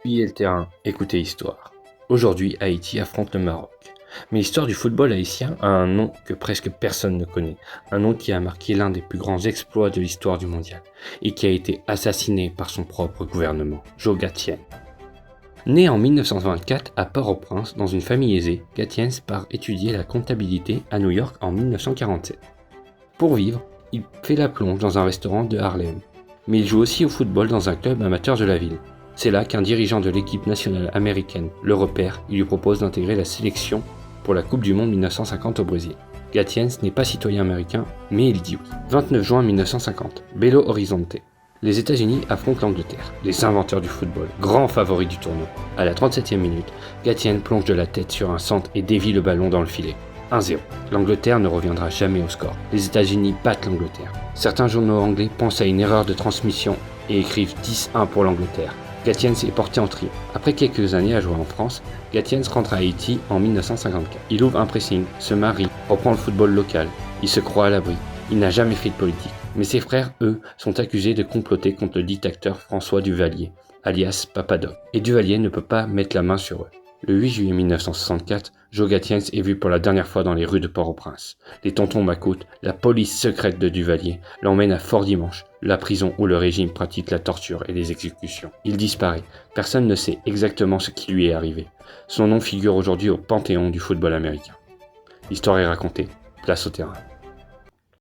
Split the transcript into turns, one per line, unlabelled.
Fuyez le terrain, écoutez l'histoire. Aujourd'hui, Haïti affronte le Maroc. Mais l'histoire du football haïtien a un nom que presque personne ne connaît, un nom qui a marqué l'un des plus grands exploits de l'histoire du mondial, et qui a été assassiné par son propre gouvernement, Joe Gatien. Né en 1924 à Port-au-Prince dans une famille aisée, Gatien part étudier la comptabilité à New York en 1947. Pour vivre, il fait la plonge dans un restaurant de Harlem, mais il joue aussi au football dans un club amateur de la ville. C'est là qu'un dirigeant de l'équipe nationale américaine le repère et lui propose d'intégrer la sélection pour la Coupe du Monde 1950 au Brésil. Gatien n'est pas citoyen américain, mais il dit oui. 29 juin 1950, Belo Horizonte. Les États-Unis affrontent l'Angleterre, les inventeurs du football, grands favoris du tournoi. À la 37e minute, Gatien plonge de la tête sur un centre et dévie le ballon dans le filet. 1-0. L'Angleterre ne reviendra jamais au score. Les États-Unis battent l'Angleterre. Certains journaux anglais pensent à une erreur de transmission et écrivent 10-1 pour l'Angleterre. Gatien est porté en triomphe. Après quelques années à jouer en France, Gatien rentre à Haïti en 1954. Il ouvre un pressing, se marie, reprend le football local. Il se croit à l'abri. Il n'a jamais fait de politique. Mais ses frères, eux, sont accusés de comploter contre le dictateur François Duvalier, alias Papadoc. Et Duvalier ne peut pas mettre la main sur eux. Le 8 juillet 1964, Joe Gatien est vu pour la dernière fois dans les rues de Port-au-Prince. Les tontons Macoute, la police secrète de Duvalier, l'emmènent à Fort-Dimanche, la prison où le régime pratique la torture et les exécutions. Il disparaît. Personne ne sait exactement ce qui lui est arrivé. Son nom figure aujourd'hui au panthéon du football américain. L'histoire est racontée, place au terrain.